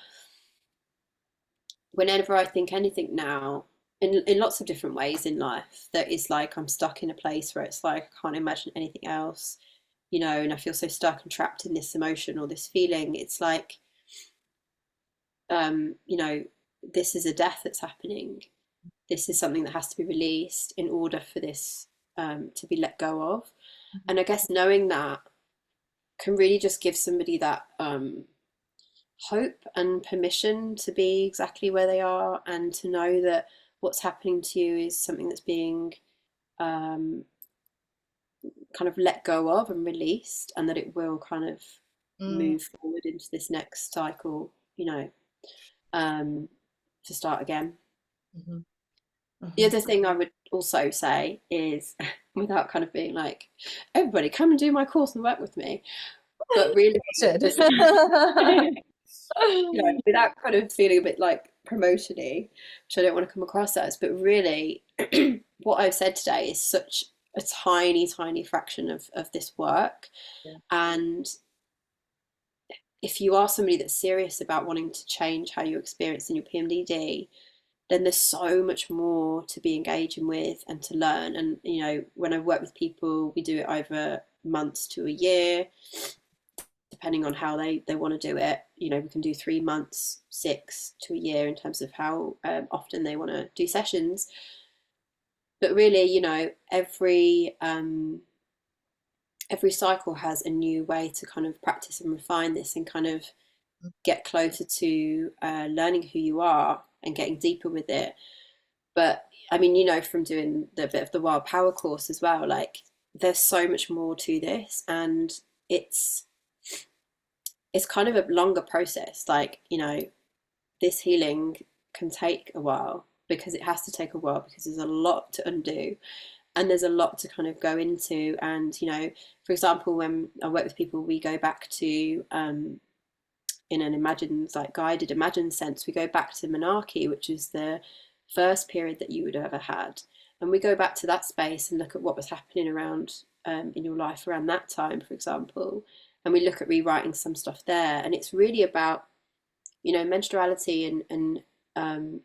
whenever I think anything now, in lots of different ways in life, that is like I'm stuck in a place where it's like I can't imagine anything else, and I feel so stuck and trapped in this emotion or this feeling. It's like, um, you know, this is a death that's happening. This is something that has to be released in order for this to be let go of. And I guess knowing that can really just give somebody that hope and permission to be exactly where they are, and to know that what's happening to you is something that's being um, kind of let go of and released, and that it will kind of Mm, move forward into this next cycle, um, to start again. mhm, The mhm. other thing I would also say is, without kind of being like, everybody come and do my course and work with me, but really, Should. this, without kind of feeling a bit like promotiony, which I don't want to come across as, but really, what I've said today is such a tiny, tiny fraction of this work. Yeah. And if you are somebody that's serious about wanting to change how you're experiencing your PMDD, then there's so much more to be engaging with and to learn. And, when I work with people, we do it over months to a year, depending on how they want to do it. We can do 3 months, 6 to a year in terms of how often they want to do sessions. But really, every cycle has a new way to kind of practice and refine this and kind of get closer to learning who you are and getting deeper with it. But I mean, from doing the bit of the Wild Power course as well, like there's so much more to this, and it's it's kind of a longer process. Like, this healing can take a while, because it has to take a while, because there's a lot to undo, and there's a lot to kind of go into. And, for example, when I work with people, we go back to in an imagined, like guided imagined sense, we go back to monarchy, which is the first period that you would have ever had. And we go back to that space and look at what was happening around in your life around that time, for example. And we look at rewriting some stuff there. And it's really about, menstruality, and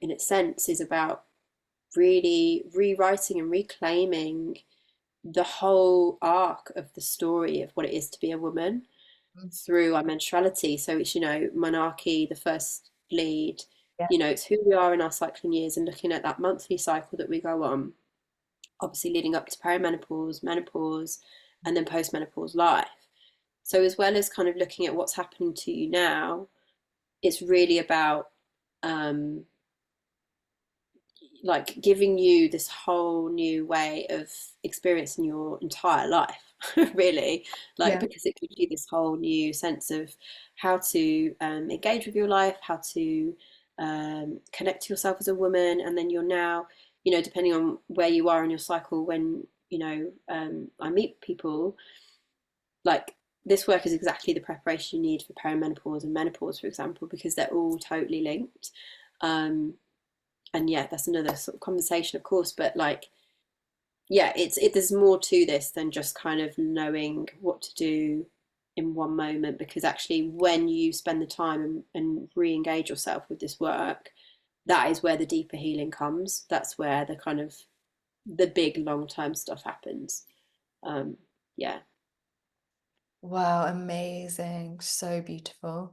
in its sense is about really rewriting and reclaiming the whole arc of the story of what it is to be a woman through our menstruality. So it's, monarchy, the first bleed, Yeah. it's who we are in our cycling years, and looking at that monthly cycle that we go on, obviously leading up to perimenopause, menopause, and then postmenopause life. So as well as kind of looking at what's happening to you now, it's really about um, like giving you this whole new way of experiencing your entire life, really, like, Yeah. because it gives you this whole new sense of how to engage with your life, how to connect to yourself as a woman. And then you're now, depending on where you are in your cycle, when I meet people, like, this work is exactly the preparation you need for perimenopause and menopause, for example, because they're all totally linked. Um, and yeah, that's another sort of conversation, of course, but like, yeah, there's more to this than just kind of knowing what to do in one moment, because actually when you spend the time and re-engage yourself with this work, that is where the deeper healing comes. That's where the kind of the big long-term stuff happens. um yeah. Wow, amazing. So beautiful.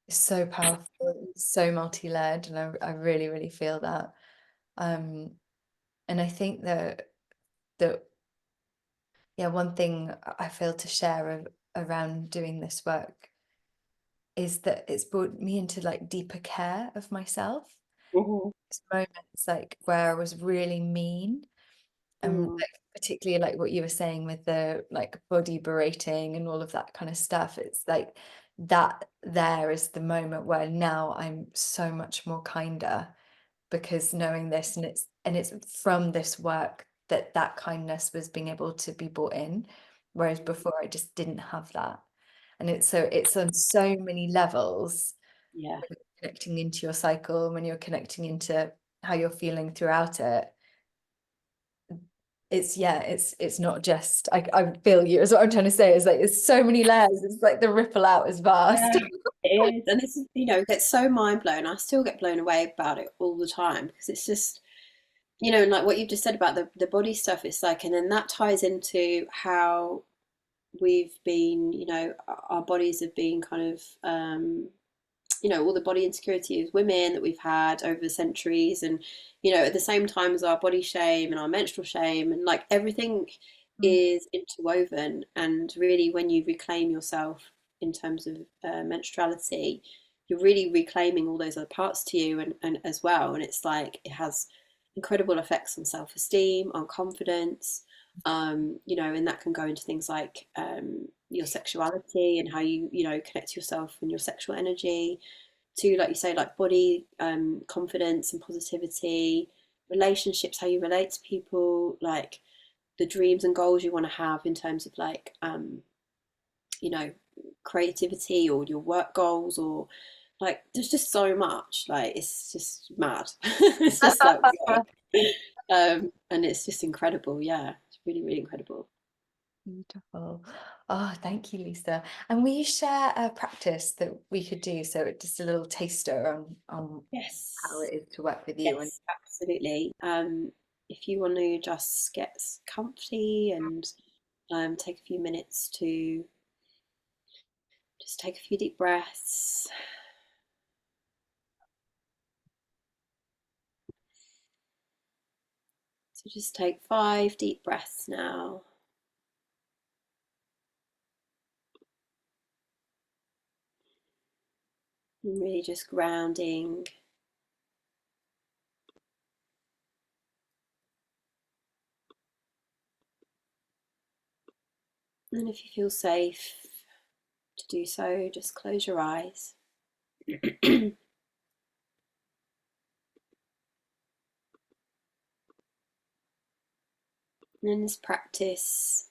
It's so powerful. It's so multi-layered, and I really, really feel that. Um, and I think that yeah, one thing I feel to share around doing this work is that it's brought me into like deeper care of myself. Mhm. These moments like where I was really mean, and Mm. like particularly like what you were saying with the like body berating and all of that kind of stuff. It's like that there is the moment where now I'm so much more kinder, because knowing this, and it's from this work that that kindness was being able to be brought in, whereas before I just didn't have that. And it's on so many levels, Yeah. when you're connecting into your cycle, when you're connecting into how you're feeling throughout it. It's yeah, it's not just I feel you, is what I'm trying to say, is like it's so many layers. It's like the ripple out is vast. Yeah, it is, and this is, gets so mind blown. I still get blown away about it all the time because it's just, and like what you just said about the body stuff, it's like, and then that ties into how we've been, our bodies have been kind of, all the body insecurity as women that we've had over the centuries, and at the same time as our body shame and our menstrual shame, and like everything Mm. is interwoven. And really, when you reclaim yourself in terms of menstruality, you're really reclaiming all those other parts to you, and as well. And it's like it has incredible effects on self-esteem, on confidence, and that can go into things like your sexuality and how you connect to yourself and your sexual energy, to, like you say, like body confidence and positivity, relationships, how you relate to people, like the dreams and goals you want to have in terms of like you know creativity or your work goals, or like there's just so much, like it's just mad. It's just like wow. And it's just incredible. Yeah, it's really, really incredible. Beautiful. Oh, thank you, Lisa. And will you share a practice that we could do? So just a little taster on how Yes, it is to work with you. And yes, absolutely. If you want to just get comfy and take a few minutes to just take a few deep breaths. So just take 5 deep breaths now. And really just grounding. And if you feel safe to do so, just close your eyes. And in this practice,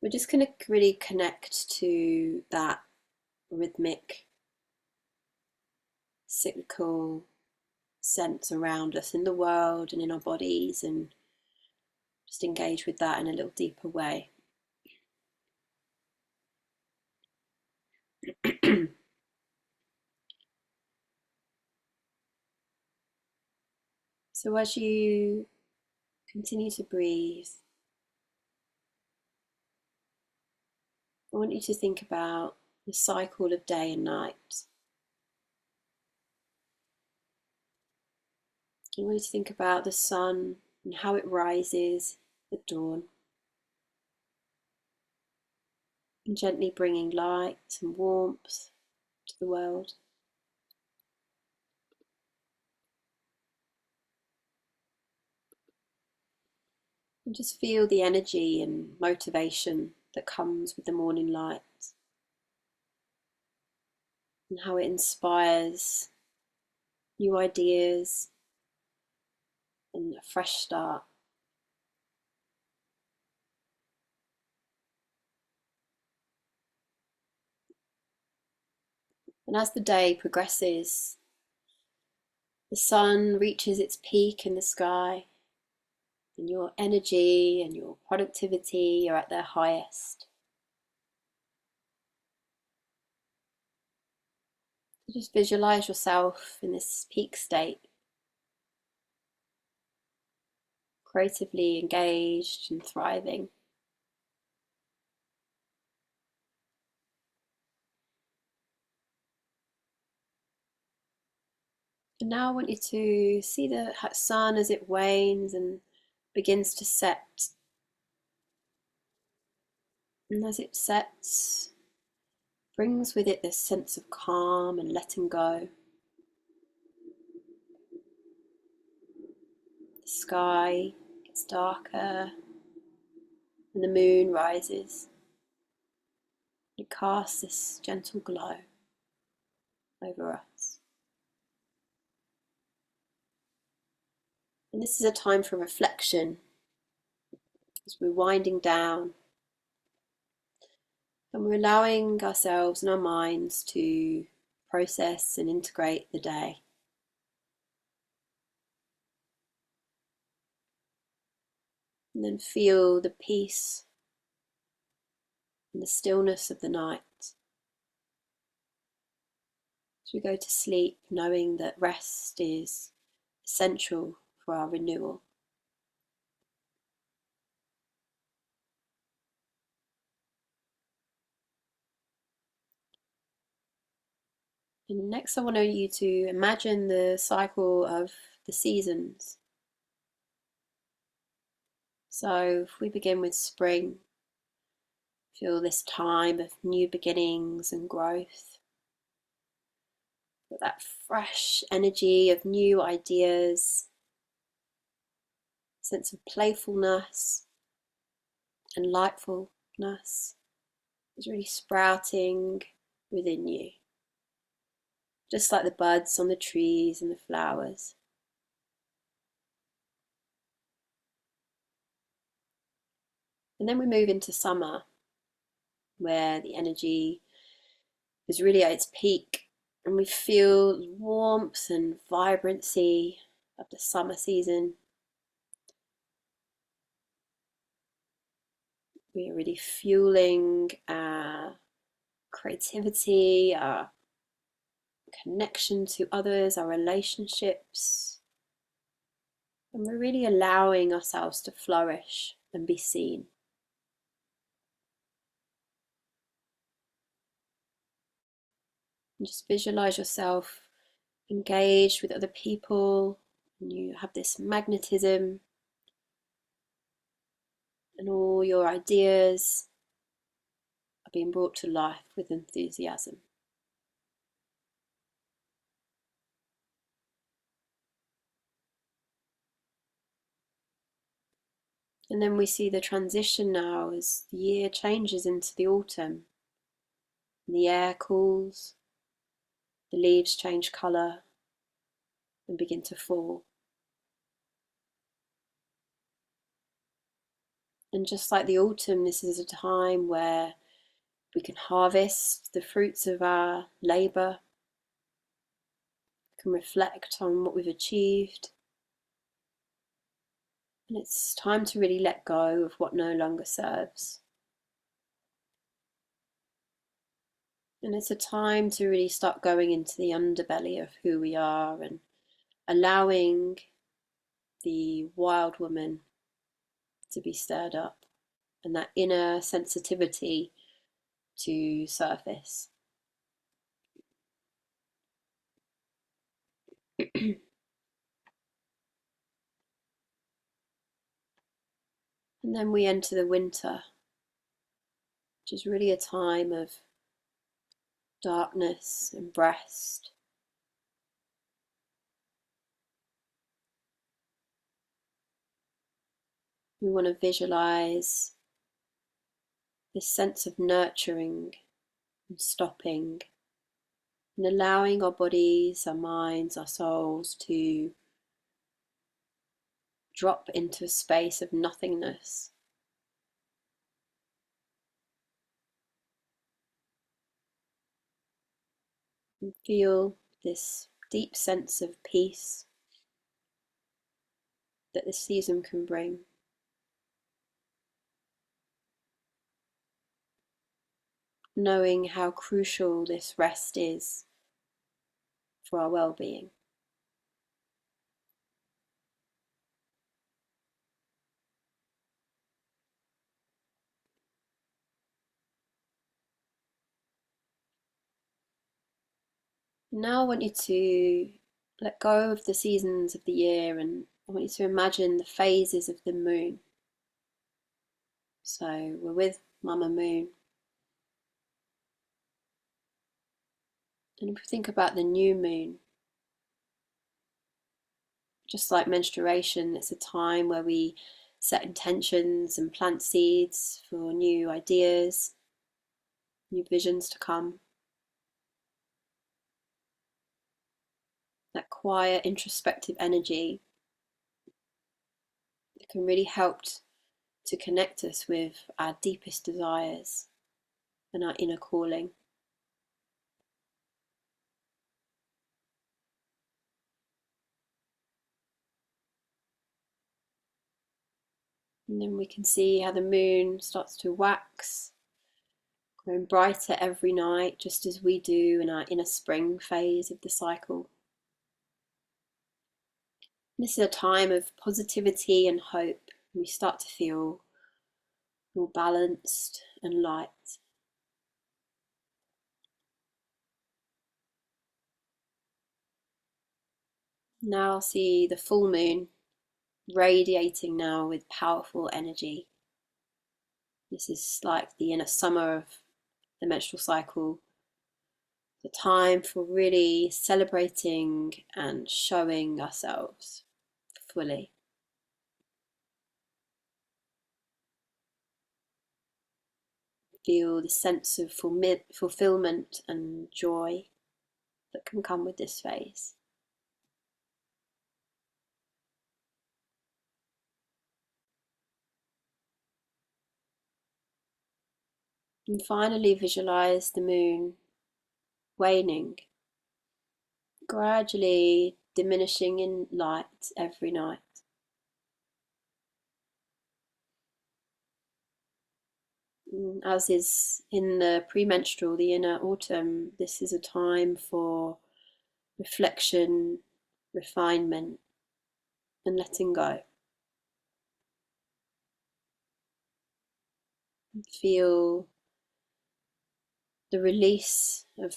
we're just going to really connect to that rhythmic, cyclical sense around us in the world and in our bodies, and just engage with that in a little deeper way. So as you continue to breathe, I want you to think about the cycle of day and night. I want you to think about the sun and how it rises at dawn, and gently bringing light and warmth to the world. And just feel the energy and motivation that comes with the morning light, and how it inspires new ideas and a fresh start. And as the day progresses, the sun reaches its peak in the sky, and your energy and your productivity are at their highest. So just visualize yourself in this peak state, creatively engaged and thriving. And now I want you to see the sun as it wanes and begins to set. And as it sets, brings with it this sense of calm and letting go. The sky gets darker and the moon rises. It casts this gentle glow over us. And this is a time for reflection as we're winding down, and we're allowing ourselves and our minds to process and integrate the day. And then feel the peace and the stillness of the night. as we go to sleep, knowing that rest is essential for our renewal. And next, I want you to imagine the cycle of the seasons. So, if we begin with spring, feel this time of new beginnings and growth. That fresh energy of new ideas, sense of playfulness and lightfulness is really sprouting within you, just like the buds on the trees and the flowers. And then we move into summer, where the energy is really at its peak, and we feel warmth and vibrancy of the summer season. We are really fueling our creativity, our connection to others, our relationships, and we're really allowing ourselves to flourish and be seen. And just visualize yourself engaged with other people, and you have this magnetism, and all your ideas are being brought to life with enthusiasm. And then we see the transition now as the year changes into the autumn. The air cools, the leaves change colour and begin to fall. And just like the autumn, this is a time where we can harvest the fruits of our labour, can reflect on what we've achieved. And it's time to really let go of what no longer serves. And it's a time to really start going into the underbelly of who we are and allowing the wild woman to be stirred up and that inner sensitivity to surface. And then we enter the winter, which is really a time of darkness and rest. We want to visualize this sense of nurturing and stopping and allowing our bodies, our minds, our souls to drop into a space of nothingness. And feel this deep sense of peace that the season can bring. Knowing how crucial this rest is for our well-being. Now I want you to let go of the seasons of the year, and I want you to imagine the phases of the moon. So we're with Mama Moon. And if we think about the new moon, just like menstruation, it's a time where we set intentions and plant seeds for new ideas, new visions to come. That quiet, introspective energy that can really help to connect us with our deepest desires and our inner calling. And then we can see how the moon starts to wax, growing brighter every night, just as we do in our inner spring phase of the cycle. This is a time of positivity and hope. We start to feel more balanced and light. Now I'll see the full moon radiating now with powerful energy. This is like the inner summer of the menstrual cycle, the time for really celebrating and showing ourselves fully. Feel the sense of fulfillment and joy that can come with this phase. And finally, visualize the moon waning, gradually diminishing in light every night. As is in the premenstrual, the inner autumn, this is a time for reflection, refinement, and letting go. Feel the release of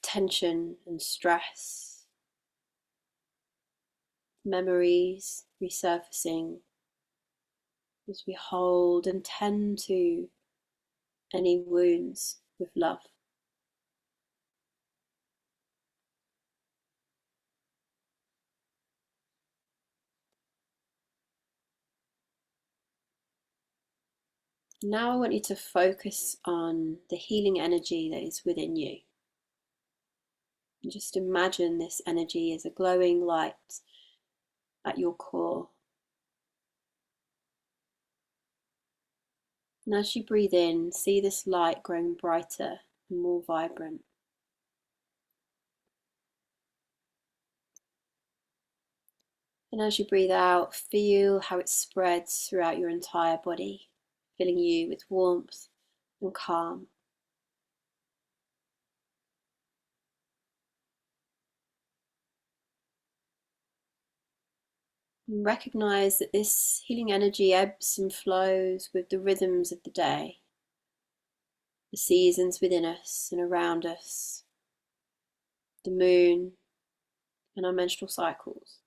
tension and stress, memories resurfacing as we hold and tend to any wounds with love. Now I want you to focus on the healing energy that is within you. And just imagine this energy as a glowing light at your core. And as you breathe in, see this light growing brighter and more vibrant. And as you breathe out, feel how it spreads throughout your entire body, filling you with warmth and calm. And recognize that this healing energy ebbs and flows with the rhythms of the day, the seasons within us and around us, the moon, and our menstrual cycles.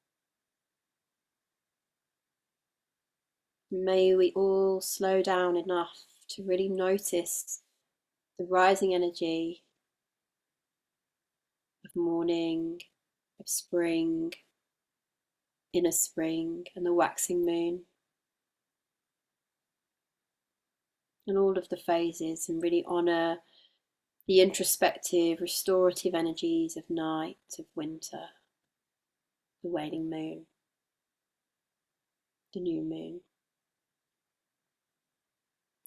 May we all slow down enough to really notice the rising energy of morning, of spring, inner spring, and the waxing moon, and all of the phases, and really honour the introspective, restorative energies of night, of winter, the waning moon, the new moon,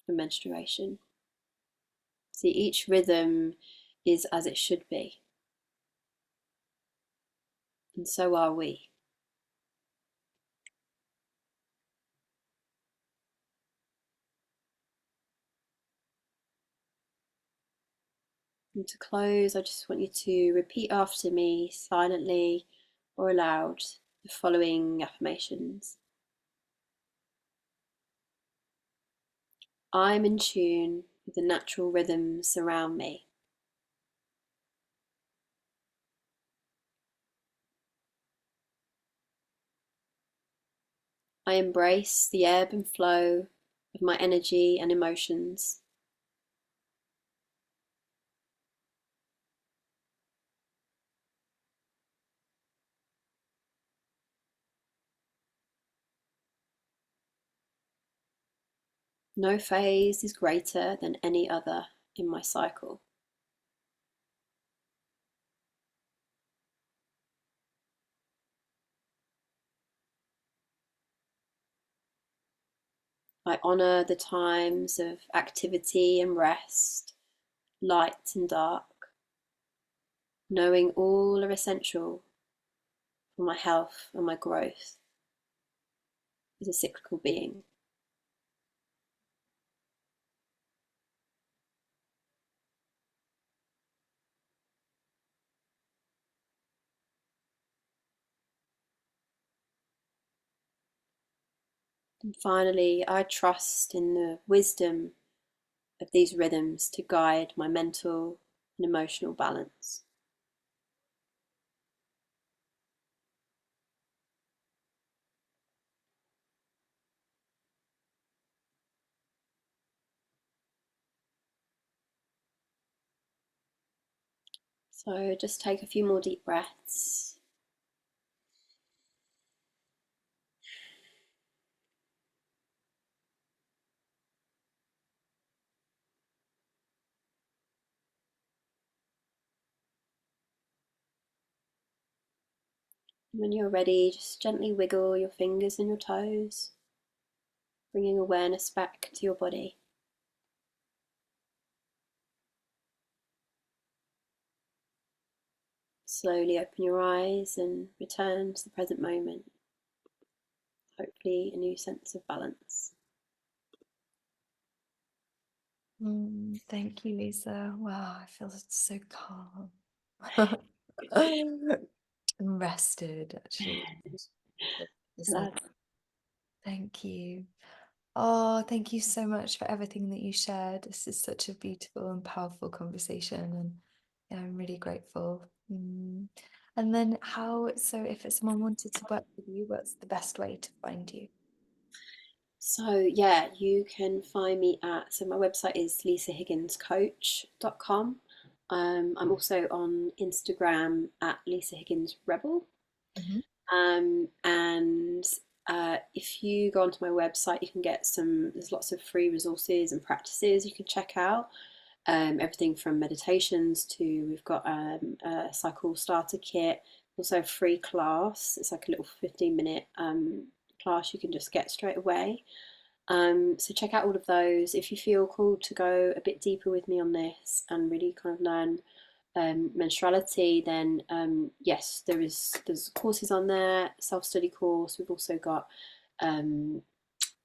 the menstruation. See, each rhythm is as it should be, and so are we. And to close, I just want you to repeat after me silently or aloud the following affirmations. I'm in tune with the natural rhythms around me. I embrace the ebb and flow of my energy and emotions. No phase is greater than any other in my cycle. I honour the times of activity and rest, light and dark, knowing all are essential for my health and my growth as a cyclical being. And finally, I trust in the wisdom of these rhythms to guide my mental and emotional balance. So just take a few more deep breaths. When you're ready, just gently wiggle your fingers and your toes, bringing awareness back to your body. Slowly open your eyes and return to the present moment. Hopefully, a new sense of balance. Thank you, Lisa. Wow, I feel so calm. I'm rested, actually. It's like, thank you. Oh, thank you so much for everything that you shared. This is such a beautiful and powerful conversation, and yeah, I'm really grateful. And then so if someone wanted to work with you, what's the best way to find you? So yeah, you can find me so my website is lisahigginscoach.com. I'm also on Instagram at Lisa Higgins Rebel. Mhm. And if you go onto my website, you can get there's lots of free resources and practices you can check out. Everything from meditations to we've got a cycle starter kit, also a free class. It's like a little 15-minute class you can just get straight away. So check out all of those. If you feel called to go a bit deeper with me on this and really kind of learn menstruality, then yes, there's courses on there, self-study course. We've also got um,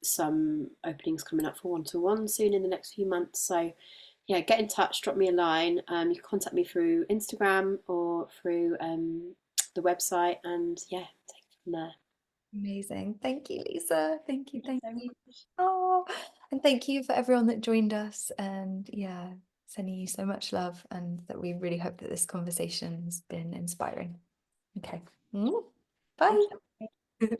some openings coming up for one-to-one soon in the next few months. So yeah, get in touch, drop me a line. You can contact me through Instagram or through the website, and yeah, take it from there. Amazing. Thank you, Lisa. Thank you. Thank So you. Oh, and thank you for everyone that joined us. And yeah, sending you so much love, and that we really hope that this conversation has been inspiring. Okay. thank Bye. you.